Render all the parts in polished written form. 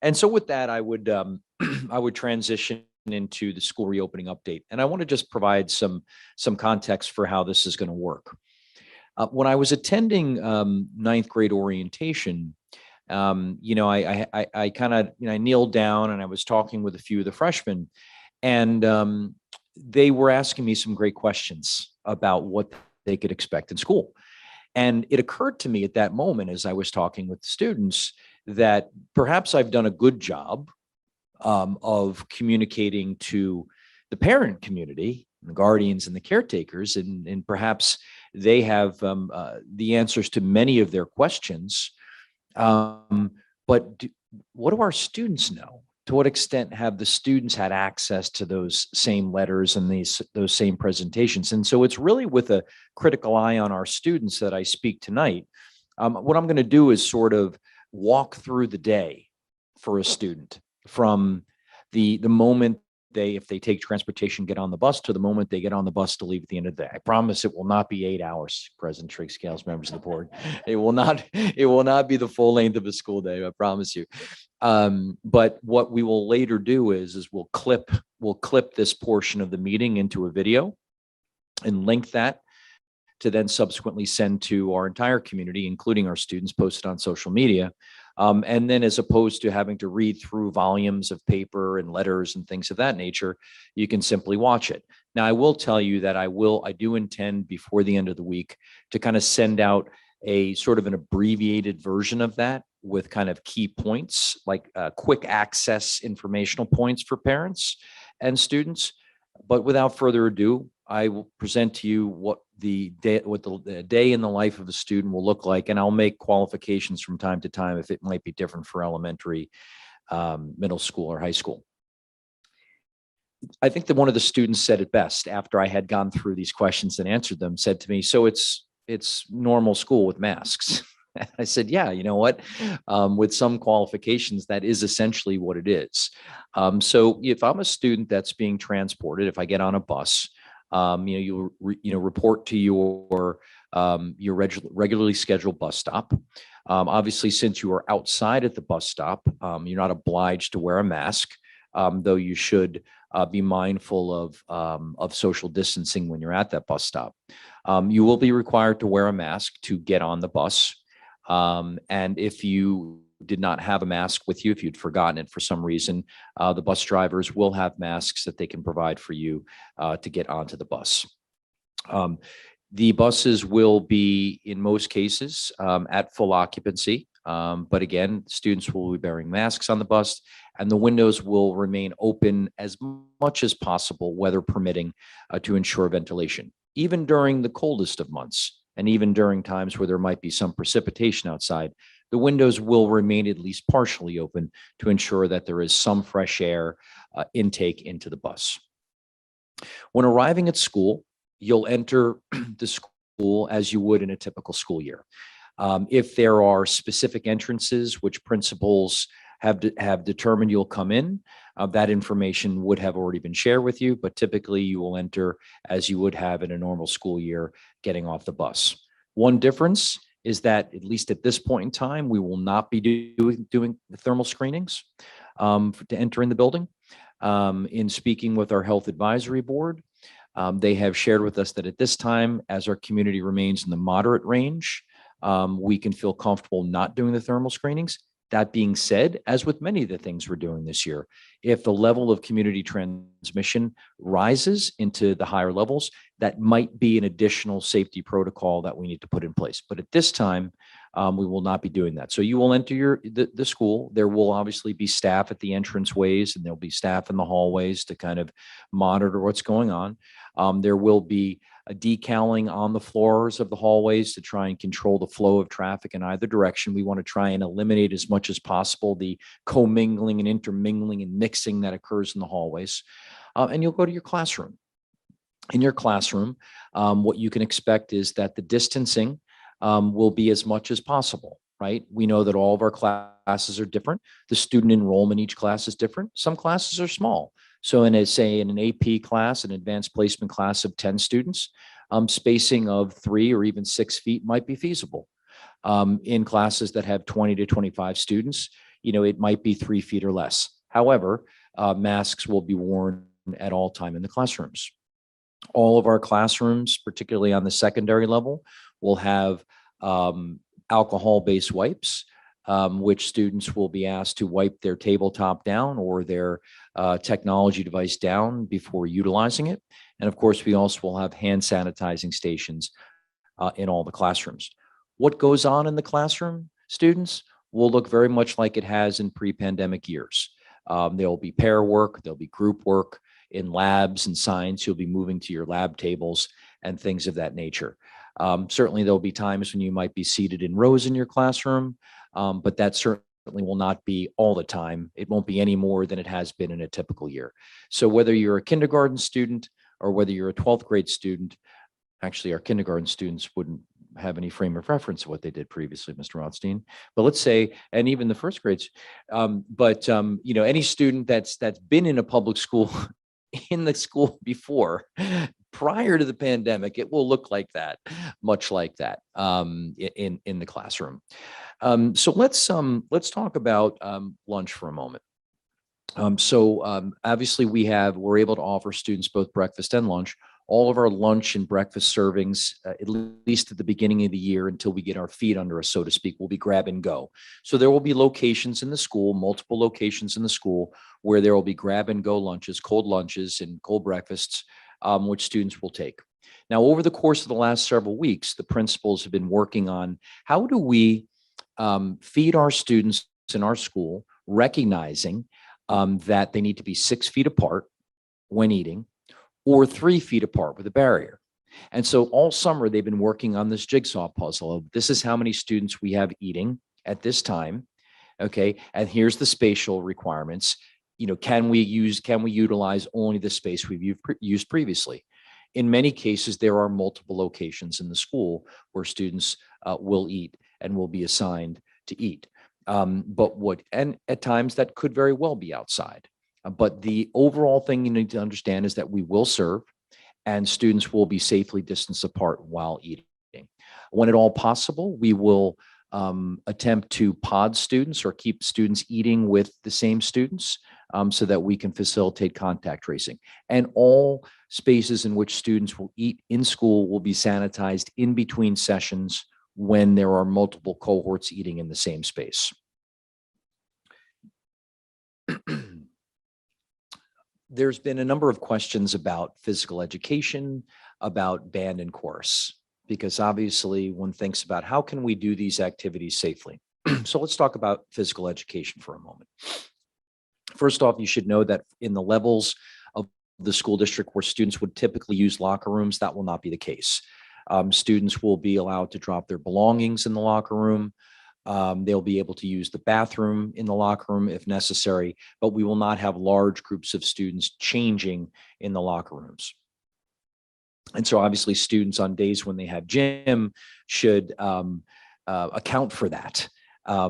And so with that, I would I would transition into the school reopening update. And I want to just provide some context for how this is going to work. When I was attending ninth grade orientation, I kind of, I kneeled down and I was talking with a few of the freshmen, and they were asking me some great questions about what they could expect in school. And it occurred to me at that moment, as I was talking with the students, that perhaps I've done a good job of communicating to the parent community, the guardians and the caretakers, and perhaps they have the answers to many of their questions. But what do our students know? To what extent have the students had access to those same letters and those same presentations? And so it's really with a critical eye on our students that I speak tonight. What I'm going to do is sort of walk through the day for a student from the moment if they take transportation, get on the bus, to the moment they get on the bus to leave at the end of the day. I promise it will not be 8 hours, President Trigg Scales, members of the board. It will not be the full length of a school day, I promise you. But what we will later do is we'll clip this portion of the meeting into a video and link that to then subsequently send to our entire community, including our students, posted on social media. And then, as opposed to having to read through volumes of paper and letters and things of that nature, you can simply watch it. Now, I will tell you that I do intend before the end of the week to kind of send out a sort of an abbreviated version of that with kind of key points, like quick access informational points for parents and students. But without further ado, I will present to you what the day in the life of a student will look like, and I'll make qualifications from time to time if it might be different for elementary, middle school, or high school. I think that one of the students said it best after I had gone through these questions and answered them, said to me, "So it's normal school with masks." I said, "Yeah, you know what? With some qualifications, that is essentially what it is." So if I'm a student that's being transported, if I get on a bus, you report to your regularly scheduled bus stop. Obviously, since you are outside at the bus stop, you're not obliged to wear a mask, though you should be mindful of social distancing when you're at that bus stop. You will be required to wear a mask to get on the bus. And if you did not have a mask with you, if you'd forgotten it for some reason, the bus drivers will have masks that they can provide for you to get onto the bus. The buses will be, in most cases, at full occupancy. But again, students will be wearing masks on the bus, and the windows will remain open as much as possible, weather permitting, to ensure ventilation, even during the coldest of months. And even during times where there might be some precipitation outside, the windows will remain at least partially open to ensure that there is some fresh air intake into the bus. When arriving at school, you'll enter the school as you would in a typical school year. If there are specific entrances which principals have determined you'll come in, that information would have already been shared with you, but typically you will enter as you would have in a normal school year getting off the bus. One difference is that, at least at this point in time, we will not be doing thermal screenings to enter in the building. In speaking with our health advisory board, they have shared with us that at this time, as our community remains in the moderate range, we can feel comfortable not doing the thermal screenings. That being said, as with many of the things we're doing this year, if the level of community transmission rises into the higher levels, that might be an additional safety protocol that we need to put in place. But at this time, we will not be doing that. So you will enter the school. There will obviously be staff at the entranceways, and there'll be staff in the hallways to kind of monitor what's going on. There will be a decaling on the floors of the hallways to try and control the flow of traffic in either direction. We want to try and eliminate as much as possible the commingling and intermingling and mixing that occurs in the hallways. And you'll go to your classroom. In your classroom, what you can expect is that the distancing will be as much as possible, right? We know that all of our classes are different. The student enrollment in each class is different. Some classes are small. So in an AP class, an advanced placement class of 10 students, spacing of 3 or even 6 feet might be feasible. In classes that have 20 to 25 students, it might be 3 feet or less. However, masks will be worn at all time in the classrooms. All of our classrooms, particularly on the secondary level, will have alcohol-based wipes, which students will be asked to wipe their tabletop down or their technology device down before utilizing it. And of course, we also will have hand sanitizing stations in all the classrooms. What goes on in the classroom, students, will look very much like it has in pre-pandemic years. There will be pair work, there'll be group work. In labs and science, you'll be moving to your lab tables and things of that nature. Certainly, there'll be times when you might be seated in rows in your classroom, but that certainly will not be all the time. It won't be any more than it has been in a typical year. So whether you're a kindergarten student or whether you're a 12th grade student, actually our kindergarten students wouldn't have any frame of reference of what they did previously, Mr. Rothstein. But let's say, and even the first grades, any student that's been in a public school in the school before, prior to the pandemic, it will look like that, much like that, in the classroom. So let's talk about lunch for a moment. Obviously we're able to offer students both breakfast and lunch. All of our lunch and breakfast servings, at least at the beginning of the year until we get our feet under us, so to speak, will be grab and go. So there will be locations in the school, multiple locations in the school, where there will be grab and go lunches, cold lunches and cold breakfasts, which students will take. Now, over the course of the last several weeks, the principals have been working on how do we feed our students in our school, recognizing that they need to be 6 feet apart when eating, or 3 feet apart with a barrier. And so all summer, they've been working on this jigsaw puzzle of this is how many students we have eating at this time. Okay. And here's the spatial requirements. Can we utilize only the space we've used previously? In many cases, there are multiple locations in the school where students will eat and will be assigned to eat. And at times that could very well be outside. But the overall thing you need to understand is that we will serve and students will be safely distanced apart while eating. When at all possible, we will attempt to pod students or keep students eating with the same students so that we can facilitate contact tracing. And all spaces in which students will eat in school will be sanitized in between sessions when there are multiple cohorts eating in the same space. There's been a number of questions about physical education, about band and chorus, because obviously one thinks about how can we do these activities safely. So let's talk about physical education for a moment. First off, you should know that in the levels of the school district where students would typically use locker rooms, that will not be the case. Students will be allowed to drop their belongings in the locker room. They'll be able to use the bathroom in the locker room if necessary, but we will not have large groups of students changing in the locker rooms. And so obviously students on days when they have gym should account for that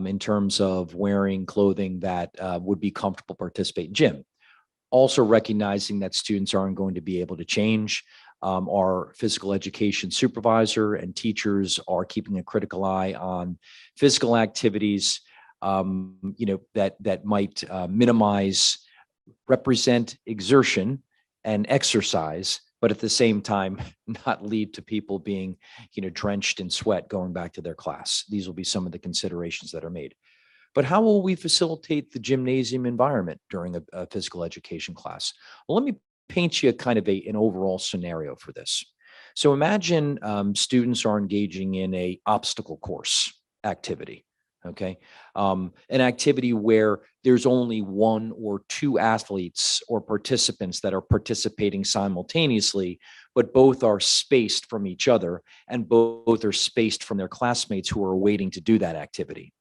in terms of wearing clothing that would be comfortable to participate in gym. Also recognizing that students aren't going to be able to change. Our physical education supervisor and teachers are keeping a critical eye on physical activities, that might represent exertion and exercise, but at the same time, not lead to people being, drenched in sweat going back to their class. These will be some of the considerations that are made. But how will we facilitate the gymnasium environment during a physical education class? Well, let me paint you kind of an overall scenario for this. So imagine students are engaging in a obstacle course activity, okay? An activity where there's only one or two athletes or participants that are participating simultaneously, but both are spaced from each other and both are spaced from their classmates who are waiting to do that activity.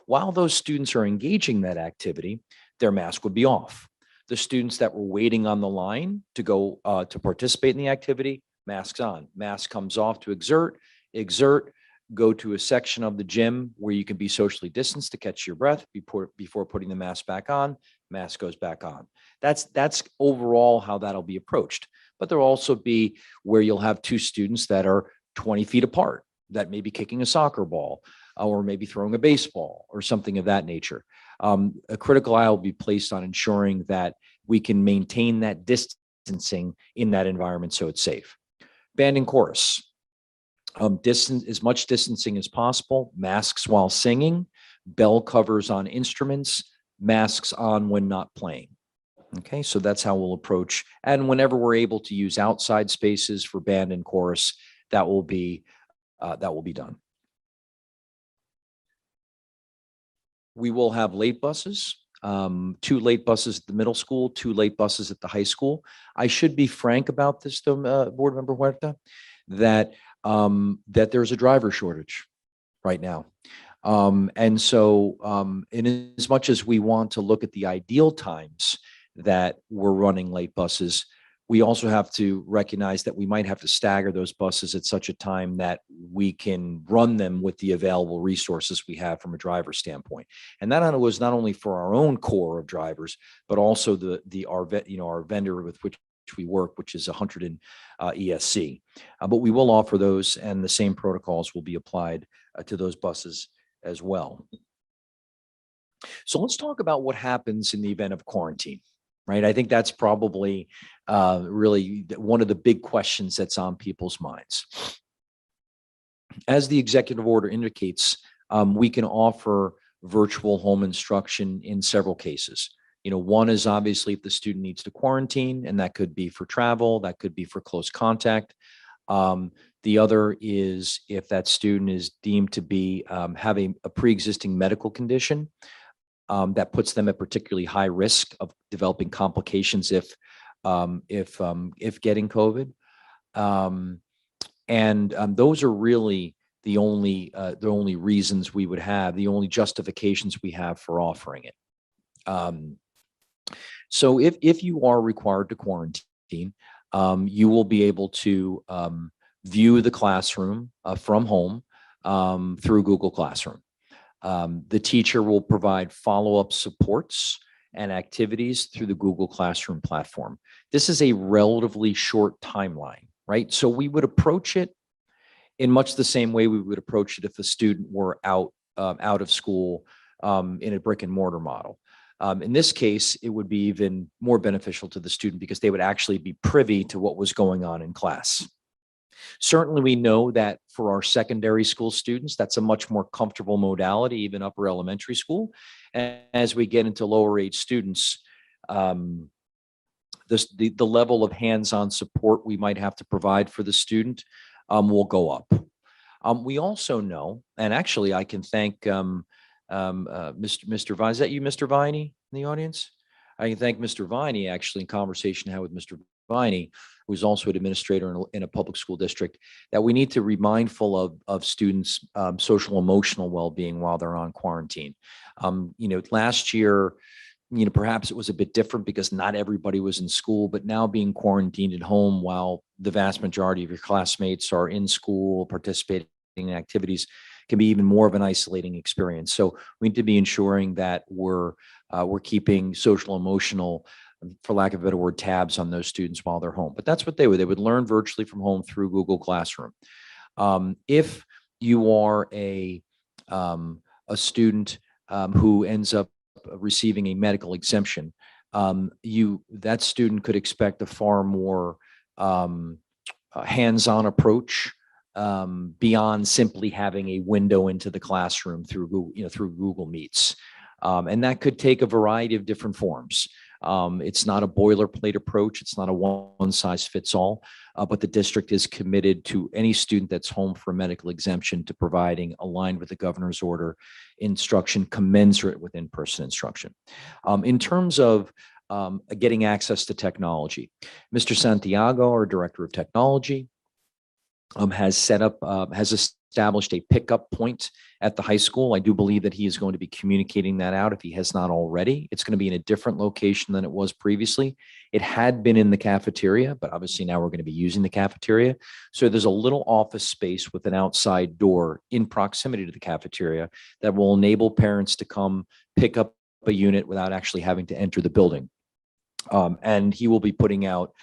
While those students are engaging in that activity, their mask would be off. The students that were waiting on the line to go to participate in the activity, masks on. Mask comes off to exert, go to a section of the gym where you can be socially distanced to catch your breath before putting the mask back on, mask goes back on. That's overall how that'll be approached. But there'll also be where you'll have two students that are 20 feet apart, that may be kicking a soccer ball or maybe throwing a baseball or something of that nature. A critical eye will be placed on ensuring that we can maintain that distancing in that environment so it's safe. Band and chorus. Distance, as much distancing as possible, masks while singing, bell covers on instruments, masks on when not playing. Okay, so that's how we'll approach. And whenever we're able to use outside spaces for band and chorus, that will be done. We will have late buses, 2 late buses at the middle school, 2 late buses at the high school. I should be frank about this, though, Board Member Huerta, that there's a driver shortage right now. And so in as much as we want to look at the ideal times that we're running late buses, we also have to recognize that we might have to stagger those buses at such a time that we can run them with the available resources we have from a driver standpoint. And that was not only for our own core of drivers, but also our vendor with which we work, which is 100 ESC. But we will offer those, and the same protocols will be applied to those buses as well. So let's talk about what happens in the event of quarantine, right? I think that's probably really one of the big questions that's on people's minds. As the executive order indicates, we can offer virtual home instruction in several cases. One is obviously if the student needs to quarantine, and that could be for travel, that could be for close contact. The other is if that student is deemed to be having a pre-existing medical condition that puts them at particularly high risk of developing complications if getting COVID. Those are really the only reasons we would have, the only justifications we have for offering it. So if you are required to quarantine, you will be able to view the classroom from home through Google Classroom. The teacher will provide follow-up supports and activities through the Google Classroom platform. This is a relatively short timeline, right? So we would approach it in much the same way we would approach it if a student were out of school in a brick and mortar model. In this case, it would be even more beneficial to the student because they would actually be privy to what was going on in class. Certainly, we know that for our secondary school students, that's a much more comfortable modality, even upper elementary school. And as we get into lower age students, the level of hands-on support we might have to provide for the student will go up. We also know, and actually I can thank Mr. Vine. Is that you, Mr. Viney, in the audience? I can thank Mr. Viney, actually, in conversation I had with Mr. Viney, who's also an administrator in a public school district, that we need to be mindful of students' social emotional well-being while they're on quarantine. Last year, perhaps it was a bit different because not everybody was in school, but now being quarantined at home while the vast majority of your classmates are in school participating in activities can be even more of an isolating experience. So we need to be ensuring that we're keeping social emotional, for lack of a better word, tabs on those students while they're home. But that's what they would learn virtually from home through Google Classroom. If you are a student who ends up receiving a medical exemption, that student could expect a far more hands-on approach beyond simply having a window into the classroom through Google Meets. And that could take a variety of different forms. It's not a boilerplate approach. It's not a one-size-fits-all, but the district is committed to any student that's home for a medical exemption to providing, aligned with the governor's order, instruction commensurate with in-person instruction. In terms of getting access to technology, Mr. Santiago, our Director of Technology, has established a pickup point at the high school. I do believe that he is going to be communicating that out if he has not already. It's going to be in a different location than it was previously. It had been in the cafeteria, but obviously now we're going to be using the cafeteria. So there's a little office space with an outside door in proximity to the cafeteria that will enable parents to come pick up a unit without actually having to enter the building. And he will be putting out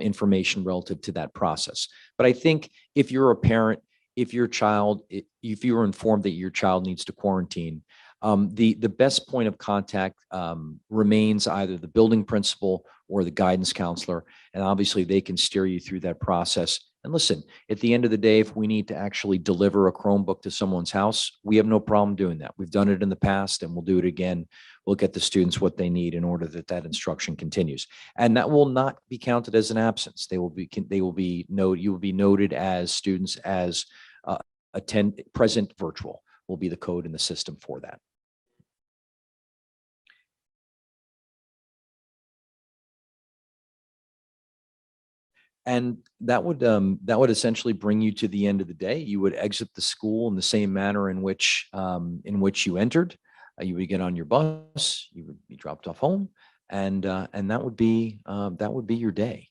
information relative to that process. But I think if you're a parent, if you're informed that your child needs to quarantine, The best point of contact remains either the building principal or the guidance counselor, and obviously they can steer you through that process. And listen, at the end of the day, if we need to actually deliver a Chromebook to someone's house, we have no problem doing that. We've done it in the past, and we'll do it again. We'll get the students what they need in order that that instruction continues, and that will not be counted as an absence. You will be noted as students as attend present virtual will be the code in the system for that. And that would essentially bring you to the end of the day. You would exit the school in the same manner in which you entered. You would get on your bus. You would be dropped off home, and that would be your day.